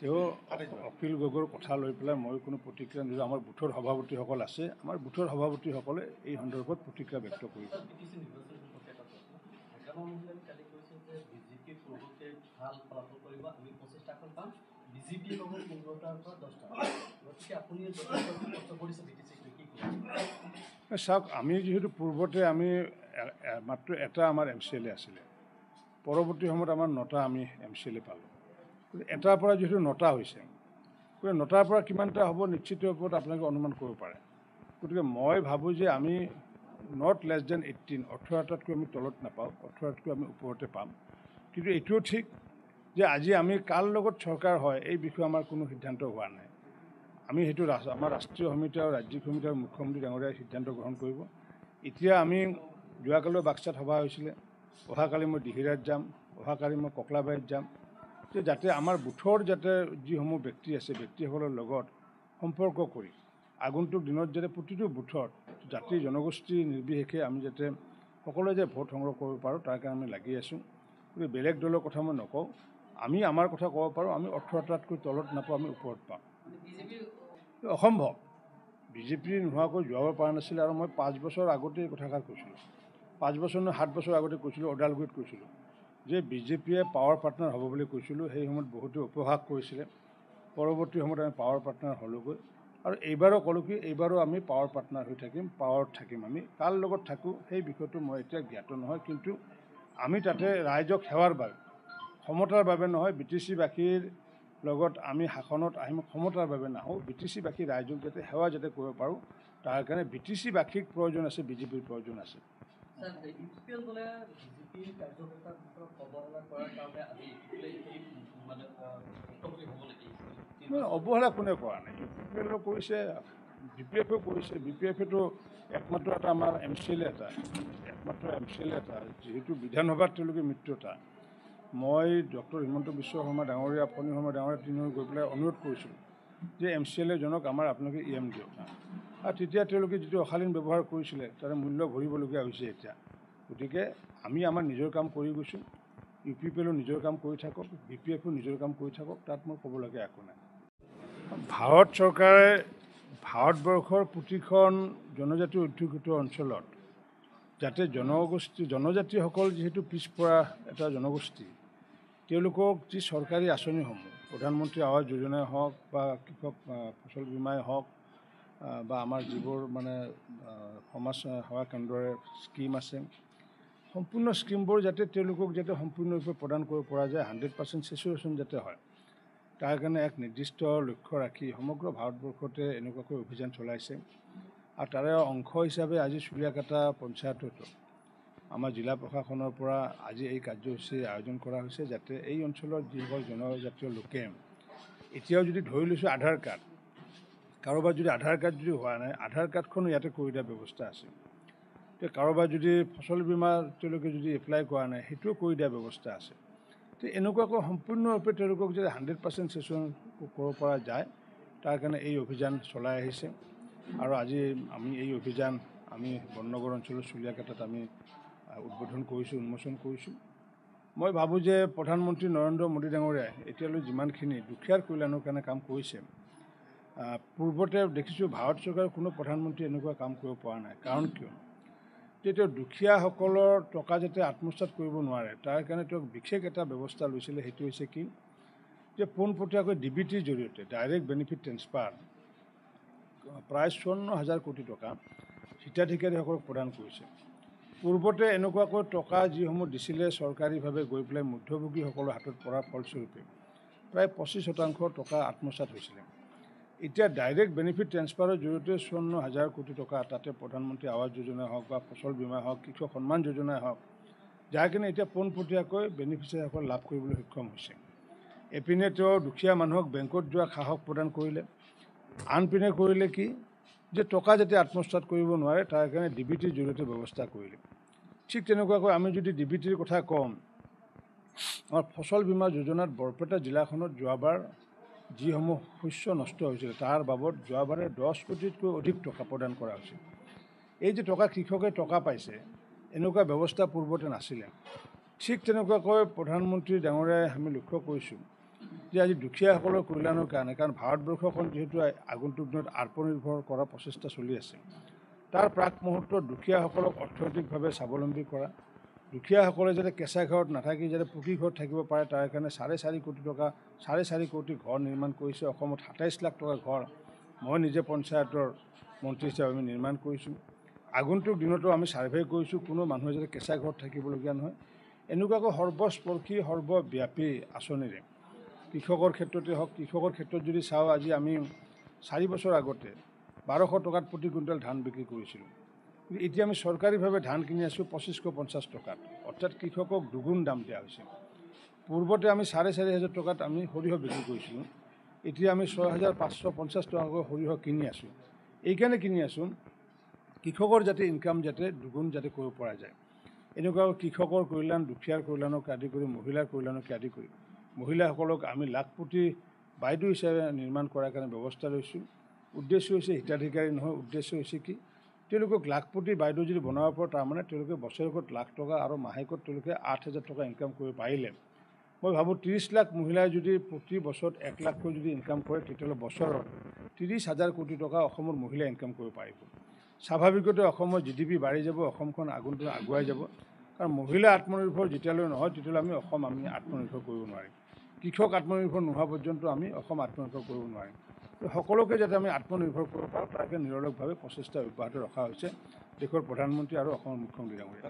তেওঁ অখিল গগৈৰ কথা লৈ পেলাই মই কোনো প্ৰতিক্ৰিয়া নিদিওঁ। আমাৰ বুথৰ সভাপতিসকল আছে, আমাৰ বুথৰ সভাপতিসকলে এই সন্দৰ্ভত প্ৰতিক্ৰিয়া ব্যক্ত কৰিব। চাওক, আমি যিহেতু পূৰ্বতে আমি মাত্ৰ এটা আমাৰ MCLA আছিলে, পৰৱৰ্তী সময়ত আমাৰ 9টা আমি MCLA পালোঁ। এটাৰ পৰা যিহেতু 9টা হৈছে, গতিকে 9টাৰ পৰা কিমানটা হ'ব নিশ্চিত ওপৰত আপোনালোকে অনুমান কৰিব পাৰে। গতিকে মই ভাবোঁ যে আমি নট লেছ দেন 18, 18টাতকৈ আমি তলত নাপাওঁ, 18তকৈ আমি ওপৰতে পাম। কিন্তু এইটোও ঠিক যে আজি আমি কাৰ লগত চৰকাৰ হয় এই বিষয়ে আমাৰ কোনো সিদ্ধান্ত হোৱা নাই। আমি সেইটো আমাৰ ৰাষ্ট্ৰীয় সমিতি আৰু ৰাজ্যিক সমিতি আৰু মুখ্যমন্ত্ৰী ডাঙৰীয়াই সিদ্ধান্ত গ্ৰহণ কৰিব। এতিয়া আমি যোৱাকালিও বাক্সাত সভা হৈছিলে, অহাকালি মই দিহিৰাত যাম, অহাকালি মই ককলাবাৰীত যাম, যে যাতে আমাৰ বুথৰ যাতে যিসমূহ ব্যক্তি আছে ব্যক্তিসকলৰ লগত সম্পৰ্ক কৰি আগন্তুক দিনত যাতে প্ৰতিটো বুথত জাতি জনগোষ্ঠী নিৰ্বিশেষে আমি যাতে সকলোৱে যে ভোট সংগ্ৰহ কৰিব পাৰোঁ তাৰ কাৰণে আমি লাগি আছোঁ। গতিকে বেলেগ দলৰ কথা মই নকওঁ, আমি আমাৰ কথা ক'ব পাৰোঁ। আমি 18টাতকৈ তলত নাপাওঁ, আমি ওপৰত পাওঁ। অসম্ভৱ, বিজেপি নোহোৱাকৈ যোৱাব পৰা নাছিলে। আৰু মই 5 বছৰ আগতে এই কথাষাৰ কৈছিলোঁ, 5 বছৰ নহয় 7 বছৰ আগতে কৈছিলোঁ, ওদালগুৰিত কৈছিলোঁ যে বিজেপিয়ে পাৱাৰ পাৰ্টনাৰ হ'ব বুলি কৈছিলোঁ। সেই সময়ত বহুতে উপহাস কৰিছিলে। পৰৱৰ্তী সময়ত আমি পাৱাৰ পাৰ্টনাৰ হ'লোগৈ। আৰু এইবাৰো ক'লোঁ কি এইবাৰো আমি পাৱাৰ পাৰ্টনাৰ হৈ থাকিম, পাৱাৰত থাকিম। আমি কাৰ লগত থাকোঁ সেই বিষয়টো মই এতিয়া জ্ঞাত নহয়, কিন্তু আমি তাতে ৰাইজক সেৱাৰ বাবে, ক্ষমতাৰ বাবে নহয়, BTC-বাসীৰ লগত আমি শাসনত আহিম ক্ষমতাৰ বাবে নাহোঁ। BTC-বাসী ৰাইজক যাতে সেৱা যাতে কৰিব পাৰোঁ তাৰ কাৰণে BTC-বাসীক প্ৰয়োজন আছে, বিজেপিৰ প্ৰয়োজন আছে। অৱহেলা কোনে কৰা নাই? UPPL কৰিছে, BPF কৰিছে। BPF-এতো একমাত্ৰ এটা আমাৰ MCLA একমাত্ৰ MCLA এটা, যিহেতু বিধানসভাত তেওঁলোকে মিত্ৰতা। মই ডক্টৰ হিমন্ত বিশ্ব শৰ্মা ডাঙৰীয়া, ফণী শৰ্মা ডাঙৰীয়া তিনিও গৈ পেলাই অনুৰোধ কৰিছিলোঁ যে MCLA জনক আমাৰ আপোনালোকে EM দিয়ক। আৰু তেতিয়া তেওঁলোকে যিটো অশালীন ব্যৱহাৰ কৰিছিলে তাৰে মূল্য ভৰিবলগীয়া হৈছে এতিয়া। গতিকে আমি আমাৰ নিজৰ কাম কৰি গৈছোঁ। UPPL-ও নিজৰ কাম কৰি থাকক, BPF-ও নিজৰ কাম কৰি থাকক, তাত মই ক'বলগীয়া একো নাই। ভাৰত চৰকাৰে ভাৰতবৰ্ষৰ প্ৰতিখন জনজাতি অধ্যুষিত অঞ্চলত যাতে জনজাতিসকল যিহেতু পিছপৰা এটা জনগোষ্ঠী, তেওঁলোকক যি চৰকাৰী আঁচনিসমূহ, প্ৰধানমন্ত্ৰী আৱাস যোজনাই হওক বা কৃষক ফচল বীমাই হওক বা আমাৰ যিবোৰ মানে সমাজ সেৱা কেন্দ্ৰৰে স্কীম আছে, সম্পূৰ্ণ স্কীমবোৰ যাতে তেওঁলোকক যাতে সম্পূৰ্ণৰূপে প্ৰদান কৰিব পৰা যায়, 100% চেচুৰেশ্যন যাতে হয়, তাৰ কাৰণে এক নিৰ্দিষ্ট লক্ষ্য ৰাখি সমগ্ৰ ভাৰতবৰ্ষতে এনেকুৱাকৈ অভিযান চলাইছে। আৰু তাৰে অংশ হিচাপে আজি চুলীয়াকাটা পঞ্চায়ততো আমাৰ জিলা প্ৰশাসনৰ পৰা আজি এই কাৰ্যসূচী আয়োজন কৰা হৈছে, যাতে এই অঞ্চলৰ যিসকল জনজাতীয় লোকে এতিয়াও যদি ধৰি লৈছোঁ আধাৰ কাৰ্ড, কাৰোবাৰ যদি আধাৰ কাৰ্ড যদি হোৱা নাই, আধাৰ কাৰ্ডখনো ইয়াতে কৰি দিয়াৰ ব্যৱস্থা আছে। কাৰোবাৰ যদি ফচল বীমা তেওঁলোকে যদি এপ্লাই কৰা নাই, সেইটোও কৰি দিয়াৰ ব্যৱস্থা আছে। তো এনেকুৱাকৈ সম্পূৰ্ণৰূপে তেওঁলোকক যদি 100% চেচুৰেশ্যন কৰিব পৰা যায়, তাৰ কাৰণে এই অভিযান চলাই আহিছে। আৰু আজি আমি এই অভিযান আমি বৰ্ণনগৰ অঞ্চলৰ চুলীয়াকাটাত আমি উদ্বোধন কৰিছোঁ, উন্মোচন কৰিছোঁ। মই ভাবোঁ যে প্ৰধানমন্ত্ৰী নৰেন্দ্ৰ মোদী ডাঙৰীয়াই এতিয়ালৈ যিমানখিনি দুখীয়াৰ কল্যাণৰ কাৰণে কাম কৰিছে, পূৰ্বতে দেখিছোঁ ভাৰত চৰকাৰৰ কোনো প্ৰধানমন্ত্ৰী এনেকুৱা কাম কৰিব পৰা নাই। কাৰণ কিয়? যে দুখীয়াসকলৰ টকা যাতে আত্মসাৎ কৰিব নোৱাৰে, তাৰ কাৰণে তেওঁক বিশেষ এটা ব্যৱস্থা লৈছিলে। সেইটো হৈছে কি, যে পোনপটীয়াকৈ DBTৰ জৰিয়তে ডাইৰেক্ট বেনিফিট ট্ৰেন্সফাৰ প্ৰায় 54,000 কোটি টকা হিতাধিকাৰীসকলক প্ৰদান কৰিছে। পূৰ্বতে এনেকুৱাকৈ টকা যিসমূহ দিছিলে চৰকাৰীভাৱে গৈ পেলাই মধ্যভোগীসকলৰ হাতত পৰাৰ ফলস্বৰূপে প্ৰায় 25% টকা আত্মসাৎ হৈছিলে। এতিয়া ডাইৰেক্ট বেনিফিট ট্ৰেন্সফাৰৰ জৰিয়তে 54,000 কোটি টকা, তাতে প্ৰধানমন্ত্ৰী আৱাস যোজনাই হওক বা ফচল বীমা হওক, কৃষক সন্মান যোজনাই হওক, যাৰ কাৰণে এতিয়া পোনপটীয়াকৈ বেনিফিচিয়াৰীসকল লাভ কৰিবলৈ সক্ষম হৈছে। এপিনে তেওঁ দুখীয়া মানুহক বেংকত যোৱা সাহস প্ৰদান কৰিলে, আনপিনে কৰিলে কি, যে টকা যাতে আত্মসাৎ কৰিব নোৱাৰে তাৰ কাৰণে DBTৰ জৰিয়তে ব্যৱস্থা কৰিলে। ঠিক তেনেকুৱাকৈ আমি যদি DBTৰ কথা কওঁ, আমাৰ ফচল বীমা যোজনাত বৰপেটা জিলাখনত যোৱাবাৰ যিসমূহ শস্য নষ্ট হৈছিল তাৰ বাবদ যোৱাবাৰে 10 কোটিতকৈ অধিক টকা প্ৰদান কৰা হৈছিল। এই যে টকা কৃষকে টকা পাইছে, এনেকুৱা ব্যৱস্থা পূৰ্বতে নাছিলে। ঠিক তেনেকুৱাকৈ প্ৰধানমন্ত্ৰী ডাঙৰীয়াই আমি লক্ষ্য কৰিছোঁ যে আজি দুখীয়াসকলৰ কল্যাণৰ কাৰণে, কাৰণ ভাৰতবৰ্ষখন যিহেতু আগন্তুক দিনত আত্মনিৰ্ভৰ কৰাৰ প্ৰচেষ্টা চলি আছে, তাৰ প্ৰাক মুহূৰ্তত দুখীয়াসকলক অৰ্থনৈতিকভাৱে স্বাৱলম্বী কৰা, দুখীয়াসকলে যাতে কেঁচা ঘৰত নাথাকি যাতে পকী ঘৰত থাকিব পাৰে, তাৰ কাৰণে 4.5 কোটি টকা 4.5 কোটি ঘৰ নিৰ্মাণ কৰিছে। অসমত 27 লাখ টকা ঘৰ মই নিজে পঞ্চায়তৰ মন্ত্ৰী হিচাপে আমি নিৰ্মাণ কৰিছোঁ। আগন্তুক দিনতো আমি ছাৰ্ভে কৰিছোঁ, কোনো মানুহে যাতে কেঁচা ঘৰত থাকিবলগীয়া নহয়। এনেকুৱাকৈ সৰ্বস্পৰ্শী সৰ্বব্যাপী আঁচনিৰে কৃষকৰ ক্ষেত্ৰতে হওক, কৃষকৰ ক্ষেত্ৰত যদি চাওঁ, আজি আমি 4 বছৰ আগতে 1200 টকাত প্ৰতি কুইণ্টেল ধান বিক্ৰী কৰিছিলোঁ। এতিয়া আমি চৰকাৰীভাৱে ধান কিনি আছোঁ 2550 টকাত, অৰ্থাৎ কৃষকক দুগুণ দাম দিয়া হৈছে। পূৰ্বতে আমি 4,500 টকাত আমি সৰিয়হ বিক্ৰী কৰিছিলোঁ, এতিয়া আমি 6,550 টকাকৈ সৰিয়হ কিনি আছোঁ। এইকাৰণে কিনি আছোঁ কৃষকৰ যাতে ইনকাম যাতে দুগুণ যাতে কৰিব পৰা যায়। এনেকুৱা কৃষকৰ কল্যাণ, দুখীয়াৰ কল্যাণকে আদি কৰি মহিলাৰ কল্যাণকে আদি কৰি মহিলাসকলক আমি লাখপতি বাইদেউ হিচাপে নিৰ্মাণ কৰাৰ কাৰণে ব্যৱস্থা লৈছোঁ। উদ্দেশ্য হৈছে হিতাধিকাৰী নহয়, উদ্দেশ্য হৈছে কি, তেওঁলোকক লাখপতি বাইদেউ যদি বনাব পাৰে, তাৰমানে তেওঁলোকে বছৰেকত লাখ টকা আৰু মাহেকত তেওঁলোকে 8,000 টকা ইনকাম কৰিব পাৰিলে, মই ভাবোঁ 30 লাখ মহিলাই যদি প্ৰতি বছৰত 1 লাখকৈ যদি ইনকাম কৰে, তেতিয়াহ'লে বছৰত 30,000 কোটি টকা অসমৰ মহিলাই ইনকাম কৰিব পাৰিব। স্বাভাৱিকতে অসমৰ GDP বাঢ়ি যাব, অসমখন আগন্তুক আগুৱাই যাব। কাৰণ মহিলা আত্মনিৰ্ভৰ যেতিয়ালৈ নহয়, তেতিয়ালৈ আমি আত্মনিৰ্ভৰ কৰিব নোৱাৰিম। কৃষক আত্মনিৰ্ভৰ নোহোৱা পৰ্যন্ত আমি অসম আত্মনিৰ্ভৰ কৰিব নোৱাৰিম। সকলোকে যাতে আমি আত্মনিৰ্ভৰ কৰিব পাৰোঁ, তাকে নিৰলসভাৱে প্ৰচেষ্টা অব্যাহত ৰখা হৈছে দেশৰ প্ৰধানমন্ত্ৰী আৰু অসমৰ মুখ্যমন্ত্ৰী ডাঙৰীয়া।